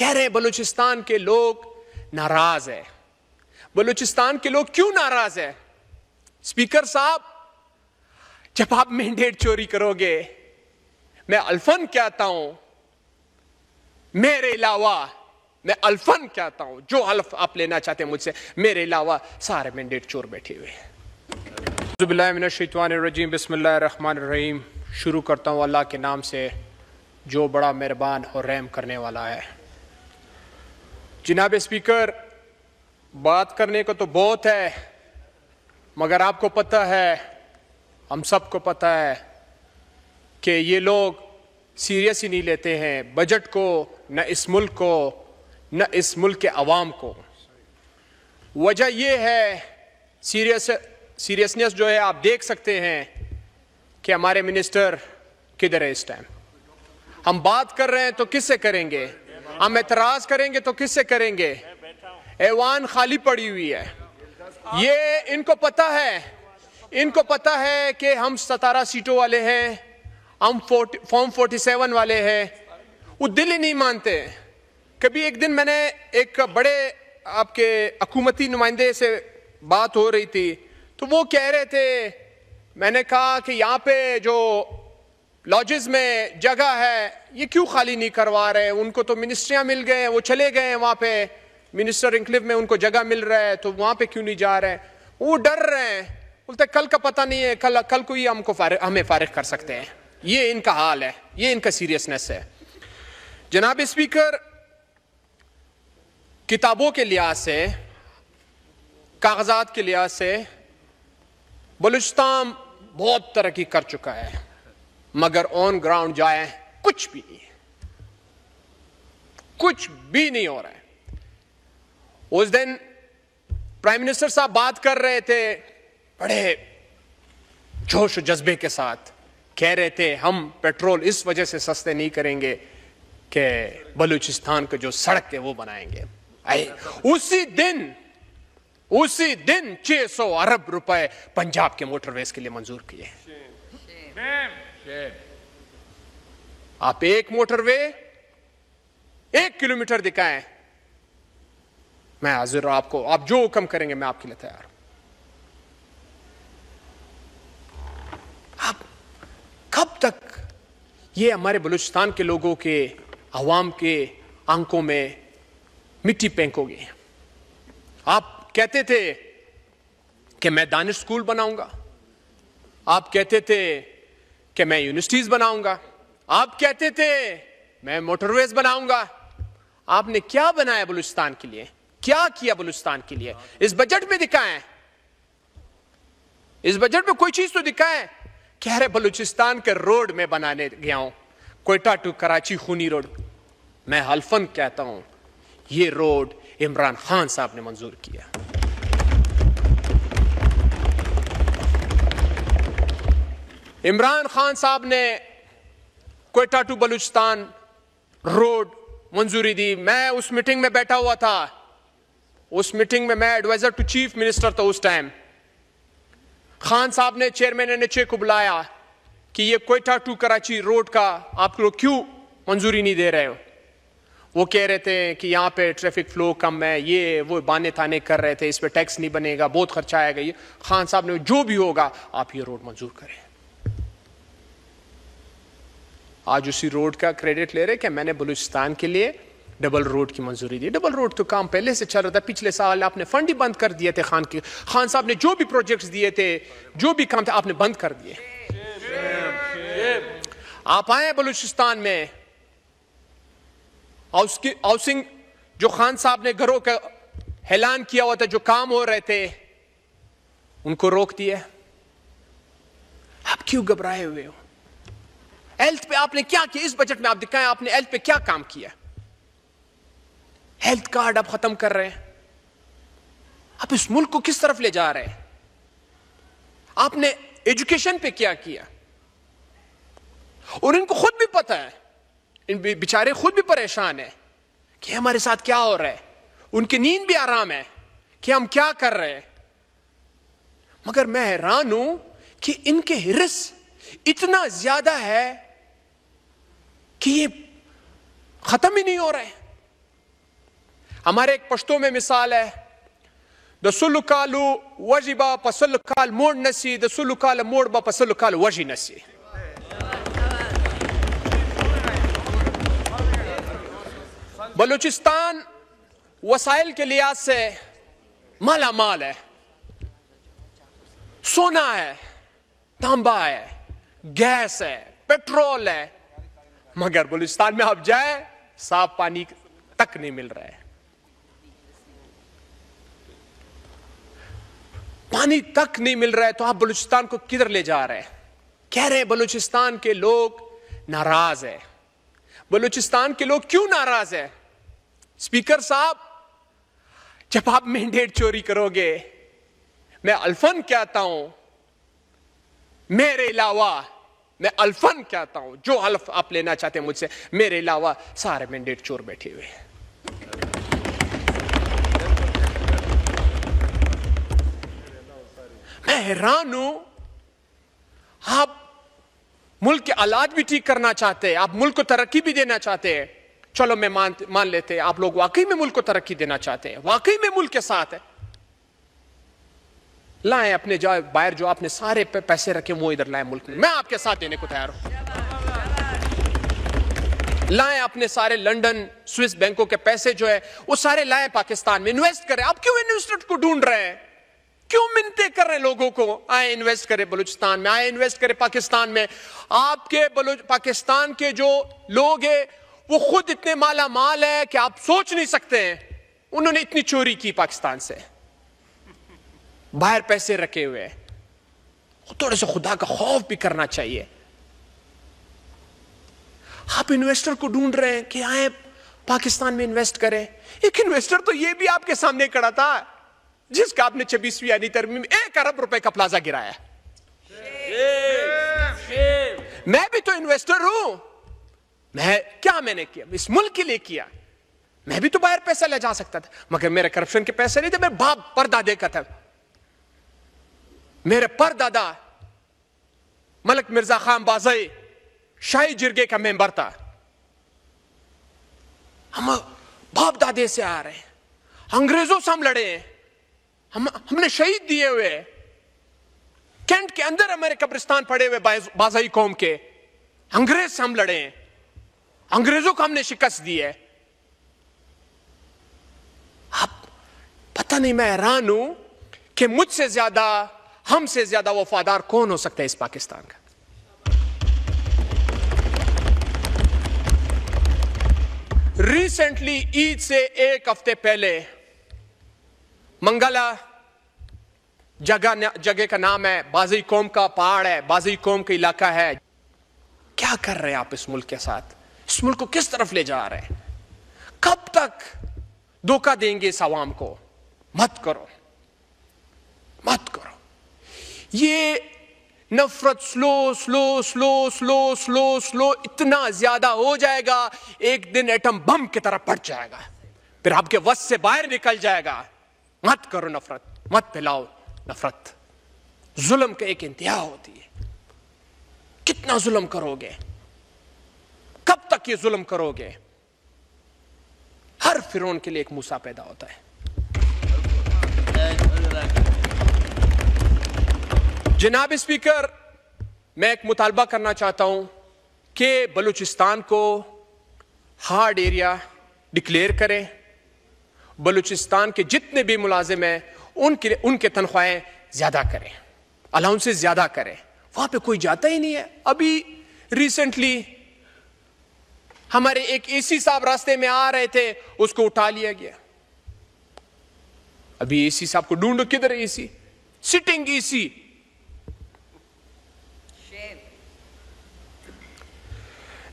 کہہ رہے ہیں بلوچستان کے لوگ ناراض ہے. بلوچستان کے لوگ کیوں ناراض ہے؟ اسپیکر صاحب، جب آپ مینڈیٹ چوری کرو گے، میں الفن کہتا ہوں، میرے علاوہ میں الفن کہتا ہوں، جو حلف آپ لینا چاہتے ہیں مجھ سے، میرے علاوہ سارے مینڈیٹ چور بیٹھے ہوئے ہیں. اعوذ باللہ من الشیطان الرجیم، بسم اللہ الرحمن الرحیم. شروع کرتا ہوں اللہ کے نام سے جو بڑا مہربان اور رحم کرنے والا ہے. جناب اسپیکر، بات کرنے کو تو بہت ہے، مگر آپ کو پتہ ہے، ہم سب کو پتہ ہے کہ یہ لوگ سیریس ہی نہیں لیتے ہیں بجٹ کو، نہ اس ملک کو، نہ اس ملک کے عوام کو. وجہ یہ ہے سیریسنس جو ہے، آپ دیکھ سکتے ہیں کہ ہمارے منسٹر کدھر ہے اس ٹائم. ہم بات کر رہے ہیں تو کس سے کریں گے؟ ہم اعتراض کریں گے تو کس سے کریں گے؟ ایوان خالی پڑی ہوئی ہے. یہ ان کو پتہ ہے، ان کو پتہ ہے کہ ہم 17 سیٹوں والے ہیں، ہم فارم 47 والے ہیں. وہ دل ہی نہیں مانتے. کبھی ایک دن میں نے ایک بڑے آپ کے حکومتی نمائندے سے بات ہو رہی تھی، تو وہ کہہ رہے تھے، میں نے کہا کہ یہاں پہ جو لاجز میں جگہ ہے یہ کیوں خالی نہیں کروا رہے؟ ان کو تو منسٹریاں مل گئے ہیں، وہ چلے گئے ہیں وہاں پہ، منسٹر انکلیو میں ان کو جگہ مل رہا ہے، تو وہاں پہ کیوں نہیں جا رہے؟ وہ ڈر رہے ہیں، بولتے کل کا پتہ نہیں ہے، کل کو ہی ہمیں فارغ کر سکتے ہیں. یہ ان کا حال ہے، یہ ان کا سیریسنس ہے. جناب اسپیکر، کتابوں کے لحاظ سے، کاغذات کے لحاظ سے بلوچستان بہت ترقی کر چکا ہے، مگر آن گراؤنڈ جائیں کچھ بھی نہیں، کچھ بھی نہیں ہو رہا ہے. اس دن پرائم منسٹر صاحب بات کر رہے تھے بڑے جوش و جذبے کے ساتھ، کہہ رہے تھے ہم پیٹرول اس وجہ سے سستے نہیں کریں گے کہ بلوچستان کا جو سڑک ہے وہ بنائیں گے. اسی دن 600 ارب روپے پنجاب کے موٹر ویز کے لیے منظور کیے. آپ ایک موٹر وے 1 کلومیٹر دکھائیں، میں حاضر ہوں، آپ کو، آپ جو حکم کریں گے میں آپ کے لیے تیار ہوں. آپ کب تک یہ ہمارے بلوچستان کے لوگوں کے، عوام کے آنکھوں میں مٹی پھینکو گے؟ آپ کہتے تھے کہ میں دانش سکول بناؤں گا، آپ کہتے تھے کہ میں یونیورسٹیز بناؤں گا، آپ کہتے تھے میں موٹر ویز بناؤں گا. آپ نے کیا بنایا بلوچستان کے لیے؟ کیا کیا بلوچستان کے لیے؟ اس بجٹ میں دکھائیں، اس بجٹ میں کوئی چیز تو دکھائیں. کہہ رہے بلوچستان کے روڈ میں بنانے گیا ہوں، کوئٹہ ٹو کراچی خونی روڈ. میں حلفاً کہتا ہوں یہ روڈ عمران خان صاحب نے منظور کیا. عمران خان صاحب نے کوئٹہ ٹو بلوچستان روڈ منظوری دی. میں اس میٹنگ میں بیٹھا ہوا تھا، اس میٹنگ میں ایڈوائزر ٹو چیف منسٹر تھا اس ٹائم. خان صاحب نے چیئرمین NHA کو بلایا کہ یہ کوئٹہ ٹو کراچی روڈ کا آپ لوگ کیوں منظوری نہیں دے رہے ہو؟ وہ کہہ رہے تھے کہ یہاں پہ ٹریفک فلو کم ہے، یہ وہ بانے تانے کر رہے تھے، اس پہ ٹیکس نہیں بنے گا، بہت خرچہ آئے گا. یہ خان صاحب نے جو بھی ہوگا آپ یہ روڈ منظور کریں. آج اسی روڈ کا کریڈٹ لے رہے کہ میں نے بلوچستان کے لیے ڈبل روڈ کی منظوری دی. ڈبل روڈ تو کام پہلے سے چل رہا تھا، پچھلے سال آپ نے فنڈ ہی بند کر دیے تھے. خان صاحب نے جو بھی پروجیکٹس دیے تھے، جو بھی کام تھا، آپ نے بند کر دیے. آپ آئے بلوچستان میں، ہاؤسنگ جو خان صاحب نے گھروں کا اعلان کیا ہوا تھا، جو کام ہو رہے تھے ان کو روک دیا. آپ کیوں گھبرائے ہوئے ہو؟ ہیلتھ پہ آپ نے کیا کیا؟ اس بجٹ میں آپ دکھائیں آپ نے ہیلتھ پہ کیا کام کیا؟ ہیلتھ کارڈ آپ ختم کر رہے ہیں. آپ اس ملک کو کس طرف لے جا رہے ہیں؟ آپ نے ایجوکیشن پہ کیا کیا؟ اور ان کو خود بھی پتہ ہے، ان بیچارے خود بھی پریشان ہیں کہ ہمارے ساتھ کیا ہو رہا ہے. ان کی نیند بھی آرام ہے کہ ہم کیا کر رہے ہیں. مگر میں حیران ہوں کہ ان کے ہرس اتنا زیادہ ہے کہ یہ ختم ہی نہیں ہو رہا ہے. ہمارے ایک پشتوں میں مثال ہے، د سلو کالو وجی با پسلو کال موڑ نسی، د سلو کال موڑ با پسلو کال وجی نسی. بلوچستان وسائل کے لحاظ سے مالا مال ہے، سونا ہے، تانبا ہے، گیس ہے، پیٹرول ہے، مگر بلوچستان میں آپ جائیں صاف پانی تک نہیں مل رہا ہے. پانی تک نہیں مل رہا ہے تو آپ بلوچستان کو کدھر لے جا رہے ہیں؟ کہہ رہے ہیں بلوچستان کے لوگ ناراض ہیں. بلوچستان کے لوگ کیوں ناراض ہیں؟ اسپیکر صاحب، جب آپ مینڈیٹ چوری کرو گے، میں الفن کہتا ہوں، میرے علاوہ میں الفن کہتا ہوں، جو حلف آپ لینا چاہتے ہیں مجھ سے، میرے علاوہ سارے مینڈیٹ چور بیٹھے ہوئے ہیں. میں حیران ہوں، آپ ملک کے حالات بھی ٹھیک کرنا چاہتے ہیں، آپ ملک کو ترقی بھی دینا چاہتے ہیں. چلو میں مان لیتے ہیں آپ لوگ واقعی میں ملک کو ترقی دینا چاہتے ہیں، واقعی میں ملک کے ساتھ ہے. لائیں اپنے باہر جو آپ نے سارے پیسے رکھے وہ ادھر لائیں ملک میں آپ کے ساتھ دینے کو تیار ہوں. لائیں اپنے سارے لنڈن سوئس بینکوں کے پیسے جو ہے وہ سارے لائیں پاکستان میں انویسٹ کریں. آپ کیوں انویسٹر کو ڈھونڈ رہے ہیں؟ کیوں منتیں کر رہے ہیں لوگوں کو آئے انویسٹ کرے بلوچستان میں، آئے انویسٹ کرے پاکستان میں؟ آپ کے پاکستان کے جو لوگ ہیں وہ خود اتنے مالا مال ہے کہ آپ سوچ نہیں سکتے ہیں. انہوں نے اتنی چوری کی پاکستان سے، باہر پیسے رکھے ہوئے. تھوڑے سے خدا کا خوف بھی کرنا چاہیے. آپ انویسٹر کو ڈھونڈ رہے ہیں کہ آئے پاکستان میں انویسٹ کریں. ایک انویسٹر تو یہ بھی آپ کے سامنے کھڑا تھا جس کا آپ نے 26ویں آئینی ترمیم 1 ارب روپے کا پلازا گرایا. میں بھی تو انویسٹر ہوں. میں نے کیا اس ملک کے لیے کیا. میں بھی تو باہر پیسہ لے جا سکتا تھا، مگر میرے کرپشن کے پیسے نہیں تھے. میرے باپ پردادے کا تھا. میرے پردادا ملک مرزا خان بازئی شاہی جرگے کا ممبر تھا. ہم باپ دادے سے آ رہے ہیں، انگریزوں سے ہم لڑے ہیں، ہم نے شہید دیے ہوئے. کینٹ کے اندر ہمارے قبرستان پڑے ہوئے بازئی قوم کے. انگریز سے ہم لڑے ہیں، انگریزوں کو ہم نے شکست دی ہے. اب پتہ نہیں، میں حیران ہوں کہ مجھ سے زیادہ، ہم سے زیادہ وفادار کون ہو سکتا ہے اس پاکستان کا. ریسنٹلی عید سے 1 ہفتے پہلے منگلا جگہ کا نام ہے، بازئی قوم کا پہاڑ ہے، بازئی قوم کا علاقہ ہے. کیا کر رہے ہیں آپ اس ملک کے ساتھ؟ اس ملک کو کس طرف لے جا رہے ہیں؟ کب تک دھوکہ دیں گے اس عوام کو؟ مت کرو، مت کرو. یہ نفرت سلو اتنا زیادہ ہو جائے گا، ایک دن ایٹم بم کی طرح پھٹ جائے گا، پھر آپ کے وس سے باہر نکل جائے گا. مت کرو نفرت، مت پھیلاؤ نفرت. ظلم کا ایک انتہا ہوتی ہے. کتنا ظلم کرو گے؟ کب تک یہ ظلم کرو گے؟ ہر فرعون کے لیے ایک موسیٰ پیدا ہوتا ہے. جناب اسپیکر، میں ایک مطالبہ کرنا چاہتا ہوں کہ بلوچستان کو ہارڈ ایریا ڈکلیئر کریں. بلوچستان کے جتنے بھی ملازم ہیں ان کے تنخواہیں زیادہ کریں، الاؤنسز زیادہ کریں. وہاں پہ کوئی جاتا ہی نہیں ہے. ابھی ریسنٹلی ہمارے ایک اے سی صاحب راستے میں آ رہے تھے، اس کو اٹھا لیا گیا. ابھی اے سی صاحب کو ڈھونڈو، کدھر اے سی؟ سٹنگ اے سی.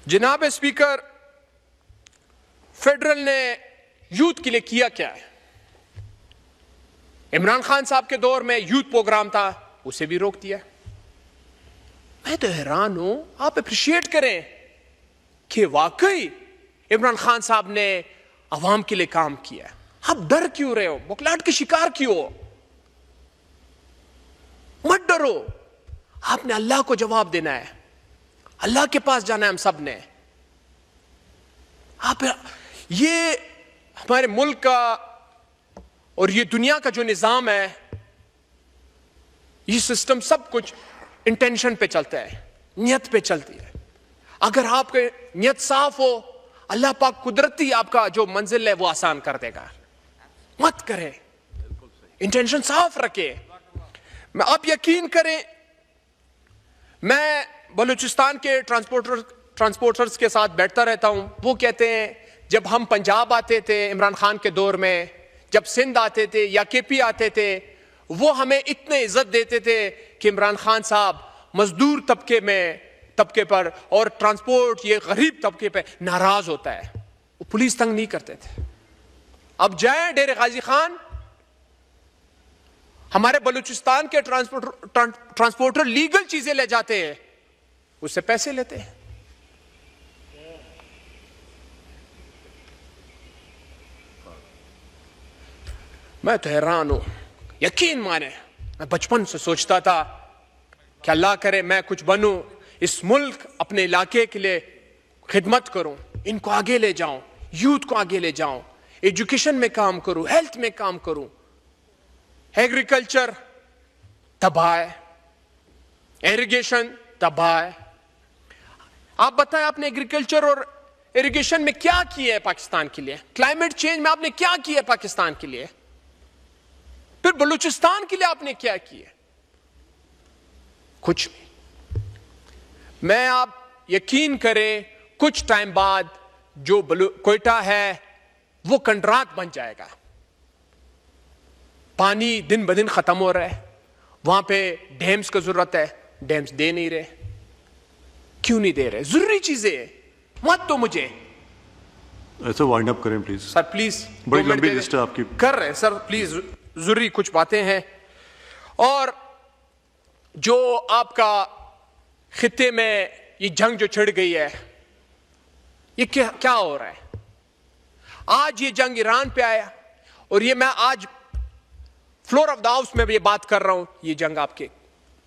جناب اسپیکر، فیڈرل نے یوتھ کے لیے کیا کیا ہے؟ عمران خان صاحب کے دور میں یوتھ پروگرام تھا، اسے بھی روک دیا. میں تو حیران ہوں. آپ اپریشیٹ کریں کہ واقعی عمران خان صاحب نے عوام کے لیے کام کیا. آپ ڈر کیوں رہے ہو؟ بکلاٹ کے شکار کیوں ہو؟ مت ڈرو. آپ نے اللہ کو جواب دینا ہے، اللہ کے پاس جانا ہے. ہم سب نے. آپ یہ ہمارے ملک کا اور یہ دنیا کا جو نظام ہے، یہ سسٹم سب کچھ انٹینشن پہ چلتا ہے، نیت پہ چلتی ہے. اگر آپ کے نیت صاف ہو، اللہ پاک قدرتی آپ کا جو منزل ہے وہ آسان کر دے گا. مت کرے، انٹینشن صاف رکھے. آپ یقین کریں، میں بلوچستان کے ٹرانسپورٹرز کے ساتھ بیٹھتا رہتا ہوں. وہ کہتے ہیں جب ہم پنجاب آتے تھے عمران خان کے دور میں، جب سندھ آتے تھے یا کے پی آتے تھے، وہ ہمیں اتنے عزت دیتے تھے کہ عمران خان صاحب مزدور طبقے پر اور ٹرانسپورٹ یہ غریب طبقے پہ ناراض ہوتا ہے. وہ پولیس تنگ نہیں کرتے تھے. اب جائیں ڈیرے غازی خان، ہمارے بلوچستان کے ٹرانسپورٹر لیگل چیزیں لے جاتے ہیں، اس سے پیسے لیتے ہیں. میں تو حیران ہوں. یقین مانے، میں بچپن سے سوچتا تھا کہ اللہ کرے میں کچھ بنوں، اس ملک اپنے علاقے کے لیے خدمت کروں، ان کو آگے لے جاؤں، یوتھ کو آگے لے جاؤں، ایجوکیشن میں کام کروں، ہیلتھ میں کام کروں. ایگریکلچر تباہ ہے، ایریگیشن تباہ ہے. آپ بتائیں آپ نے ایگریکلچر اور ایریگیشن میں کیا کیا ہے پاکستان کے لیے؟ کلائمیٹ چینج میں آپ نے کیا کیا ہے پاکستان کے لیے؟ پھر بلوچستان کے لیے آپ نے کیا کیا؟ کچھ نہیں. میں آپ یقین کریں کچھ ٹائم بعد جو کوئٹہ ہے وہ کنڈرات بن جائے گا. پانی دن بدن ختم ہو رہا ہے، وہاں پہ ڈیمز کا ضرورت ہے، ڈیمز دے نہیں رہے. کیوں نہیں دے رہے؟ ضروری چیزیں مت تو مجھے ایسا وائنڈ اپ کریں پلیز. سر پلیز، بڑی لمبی لسٹ ہے آپ کی. کر رہے ہیں سر، پلیز ضروری کچھ باتیں ہیں. اور جو آپ کا خطے میں یہ جنگ جو چھڑ گئی ہے، یہ کیا ہو رہا ہے؟ آج یہ جنگ ایران پہ آیا، اور یہ میں آج فلور آف دا ہاؤس میں بھی یہ بات کر رہا ہوں، یہ جنگ آپ کے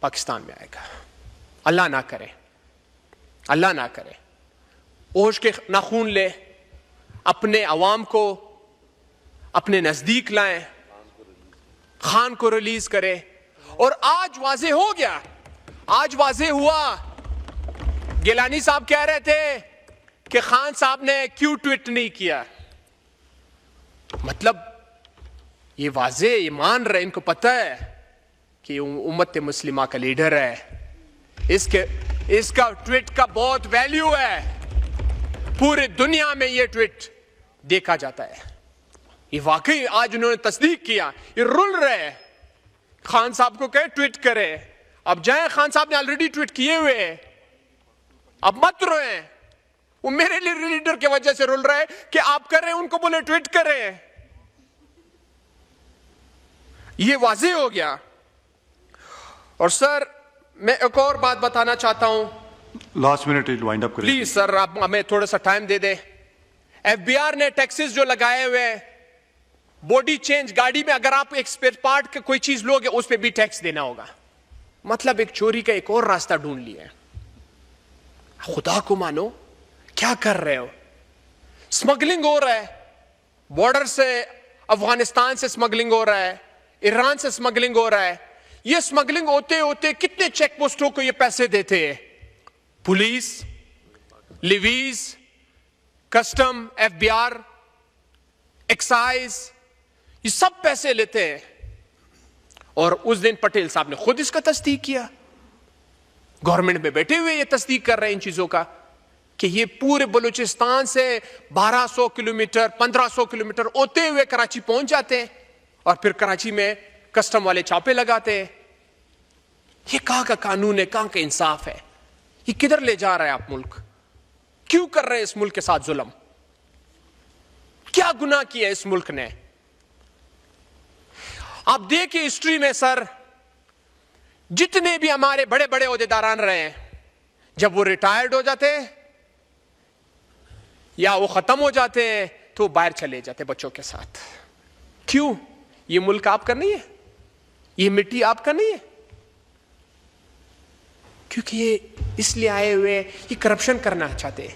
پاکستان میں آئے گا. اللہ نہ کرے، اللہ نہ کرے. اوش کے ناخون لے، اپنے عوام کو اپنے نزدیک لائیں، خان کو ریلیز کرے. اور آج واضح ہو گیا، آج واضح ہوا. گیلانی صاحب کہہ رہے تھے کہ خان صاحب نے کیوں ٹویٹ نہیں کیا. مطلب یہ واضح، یہ مان رہے، ان کو پتہ ہے کہ امت مسلمہ کا لیڈر ہے، اس کا ٹویٹ کا بہت ویلیو ہے. پورے دنیا میں یہ ٹویٹ دیکھا جاتا ہے. یہ واقعی آج انہوں نے تصدیق کیا، یہ رول رہے. خان صاحب کو کہے ٹویٹ کرے. اب جائیں، خان صاحب نے آلریڈی ٹویٹ کیے ہوئے، اب مت روئیں. وہ میرے لیے لیڈر کی وجہ سے رول رہے کہ آپ کر رہے ہیں، ان کو بولے ٹویٹ کریں. یہ واضح ہو گیا. اور سر میں ایک اور بات بتانا چاہتا ہوں. لاسٹ منٹ وائنڈ اپ کریں پلیز سر، آپ ہمیں تھوڑا سا ٹائم دے دیں. ایف بی آر نے ٹیکسز جو لگائے ہوئے، باڈی چینج گاڑی میں اگر آپ ایک اسپیئر پارٹ کا کوئی چیز لوگے اس پہ بھی ٹیکس دینا ہوگا. مطلب ایک چوری کا ایک اور راستہ ڈھونڈ لیا ہے. خدا کو مانو، کیا کر رہے ہو؟ اسمگلنگ ہو رہا ہے، بارڈر سے افغانستان سے اسمگلنگ ہو رہا ہے، ایران سے اسمگلنگ ہو رہا ہے. یہ اسمگلنگ ہوتے ہوتے کتنے چیک پوسٹوں کو یہ پیسے دیتے ہیں؟ Police, levies, custom, F B R, excise, یہ سب پیسے لیتے ہیں. اور اس دن پٹیل صاحب نے خود اس کا تصدیق کیا. گورنمنٹ میں بیٹھے ہوئے یہ تصدیق کر رہے ہیں ان چیزوں کا کہ یہ پورے بلوچستان سے 1200 کلومیٹر 1500 کلومیٹر ہوتے ہوئے کراچی پہنچ جاتے ہیں، اور پھر کراچی میں کسٹم والے چھاپے لگاتے ہیں. یہ کہاں کا قانون ہے، کہاں کا انصاف ہے؟ یہ کدھر لے جا رہا ہے آپ ملک؟ کیوں کر رہے ہیں اس ملک کے ساتھ ظلم؟ کیا گناہ کیا اس ملک نے؟ آپ دیکھیں ہسٹری میں سر، جتنے بھی ہمارے بڑے بڑے عہدیداران رہے ہیں، جب وہ ریٹائرڈ ہو جاتے یا وہ ختم ہو جاتے ہیں تو باہر چلے جاتے بچوں کے ساتھ. کیوں؟ یہ ملک آپ کا نہیں ہے، یہ مٹی آپ کا نہیں ہے. کیونکہ یہ اس لیے آئے ہوئے یہ کرپشن کرنا چاہتے ہیں.